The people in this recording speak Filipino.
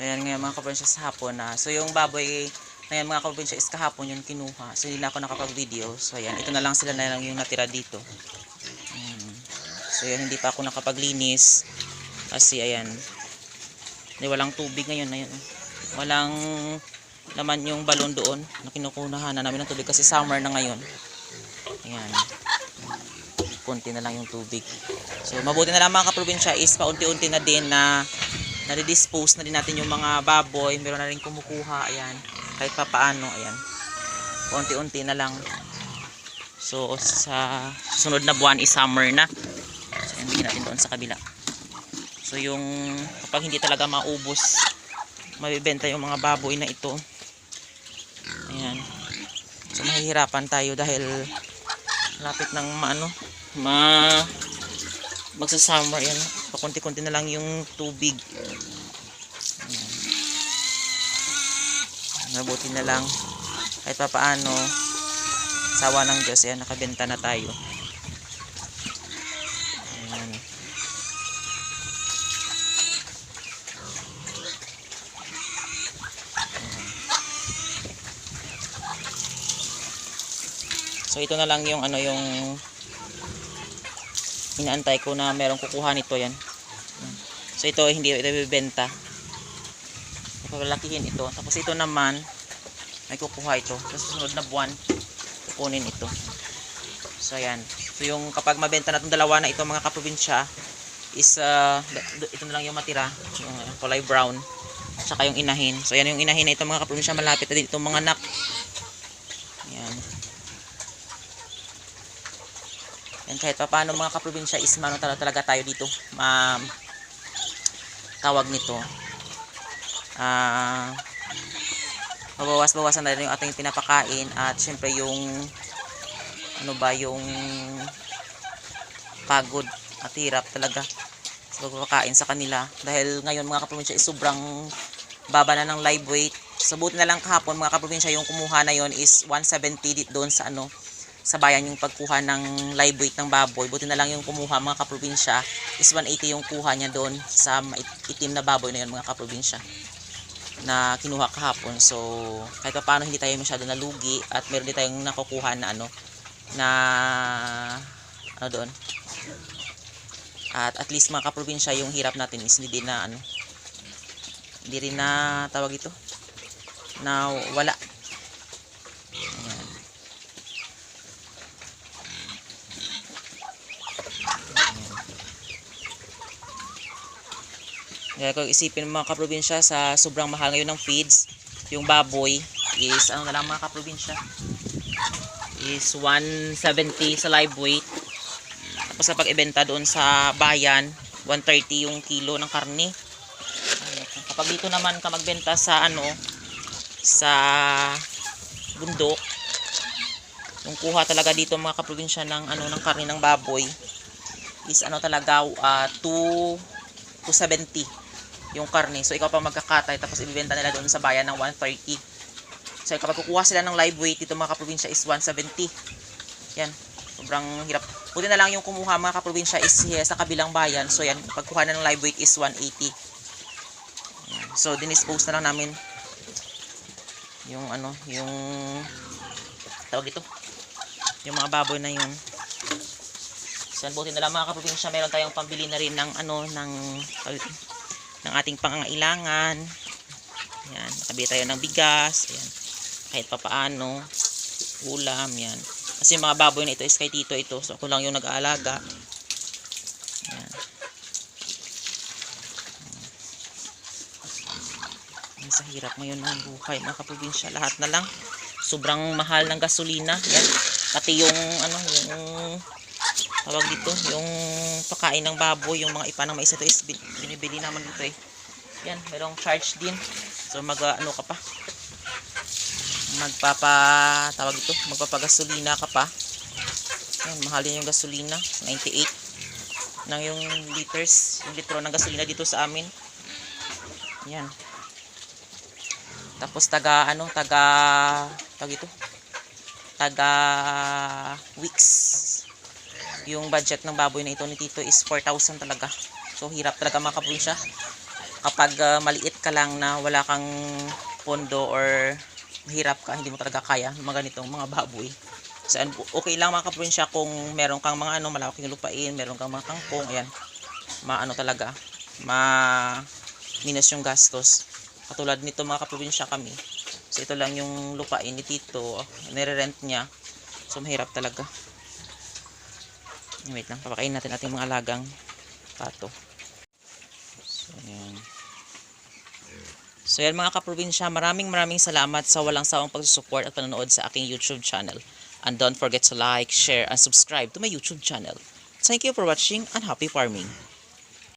So ayan ngayon mga kaprobinsya sa hapon na. So yung baboy ngayon mga kaprobinsya is kahapon yung kinuha. So hindi na ako nakapag-video. So ayan, ito na lang sila na lang yung natira dito. So ayan, hindi pa ako nakapaglinis. Kasi ayan, walang tubig ngayon. Ayan, walang laman yung balon doon na kinukunahan na namin ng tubig kasi summer na ngayon. Ayan, konti na lang yung tubig. So mabuti na lang mga kaprobinsya is paunti-unti na din na nare-dispose na din natin yung mga baboy. Meron na rin kumukuha. Ayan, kahit pa paano. Ayan, paunti-unti na lang. So sa sunod na buwan is summer na. So hindi natin doon sa kabila. So yung kapag hindi talaga maubos, mabibenta yung mga baboy na ito. Ayan, so mahihirapan tayo dahil lapit ng magsa-summer. Yan, pakunti-kunti na lang yung tubig. Ayan. Mabuti na lang kahit pa paano, sawa ng Diyos, yan, nakabenta na tayo. Ayan. So ito na lang yung yung inaantay ko na merong kukuha nito. Yan. So ito hindi ito ibebenta. Papalakihin ito. Tapos ito naman may kukuha ito. Sa susunod na buwan kukunin ito. So ayan. So yung kapag mabenta na itong dalawa na ito mga kaprobinsya is ito na lang yung matira. Yung kulay brown. Saka yung inahin. So ayan yung inahin na ito mga kaprobinsya. Malapit na din itong mga anak. Ayan. And kahit pa paano mga kaprobinsya is talaga tayo dito tawag nito mabawas-bawasan na rin yung ating pinapakain at syempre yung yung pagod at hirap talaga sa pagpapakain sa kanila dahil ngayon mga kaprobinsya is sobrang baba na ng live weight. So buti na lang kahapon mga kaprobinsya yung kumuha na yon is 170 doon sa sa bayan yung pagkuha ng live weight ng baboy. Buti na lang yung kumuha mga kaprobinsya is 180 yung kuha niya doon sa itim na baboy na yun mga kaprobinsya na kinuha kahapon. So kahit pa paano hindi tayo masyado nalugi at meron din tayong nakukuha na doon. At least mga kaprobinsya yung hirap natin is hindi rin na tawag ito na wala. Kaya kung isipin mga kaprobinsya sa sobrang mahal ngayon ng feeds, yung baboy is na lang mga kaprobinsya is 170 sa live weight. Tapos sa pag-ibenta doon sa bayan 130 yung kilo ng karne. Kapag dito naman ka magbenta sa sa bundok, yung kuha talaga dito mga kaprobinsya ng ng karne ng baboy is talaga 270 yung karne. So ikaw pa magkakatay tapos ibebenta nila doon sa bayan ng 130. So kapag kukuha sila ng live weight dito mga kaprobinsya is 170. Yan, sobrang hirap. Buti na lang yung kumuha mga kaprobinsya is sa kabilang bayan. So yan, pagkuha na ng live weight is 180. Yan. So dinispose na lang namin yung yung tawag ito, yung mga baboy na yun. So buti na lang mga kaprobinsya meron tayong pambili na rin ng ng ating pangangailangan. Yan, nakabili tayo ng bigas. Ayan, kahit pa paano ulam. Yan, kasi yung mga baboy na ito is kay tito ito, so ako lang yung nag-aalaga. Yan. Sa hirap ngayon ng buhay mga kaprobinsya, lahat na lang sobrang mahal ng gasolina. Yan, pati yung yung tawag dito, yung pagkain ng baboy, yung mga ipa ng mais ito is binibili naman dito eh. Yan, merong charge din. So ka pa, tawag ito, magpapagasolina ka pa. Yan, mahal din yung gasolina, 98 nang yung liters, yung litro ng gasolina dito sa amin. Yan. Tapos taga weeks. Yung budget ng baboy na ito ni tito is 4,000 talaga. So hirap talaga mga kaprobinsya. kapag maliit ka lang na wala kang pondo or mahirap ka, hindi mo talaga kaya mga ganitong mga baboy. So, okay lang mga kaprobinsya kung meron kang mga malaking lupain, meron kang mga kangkong, ayan, talaga, minus yung gastos. Katulad nito mga kaprobinsya kami. So, ito lang yung lupain ni Tito, nire-rent niya. So, mahirap talaga. Wait lang, papakain natin ating mga alagang pato. So, ayan. So yan mga kaprobinsya, maraming salamat sa walang sawang pagsusupport at panonood sa aking YouTube channel. And don't forget to like, share, and subscribe to my YouTube channel. Thank you for watching and happy farming!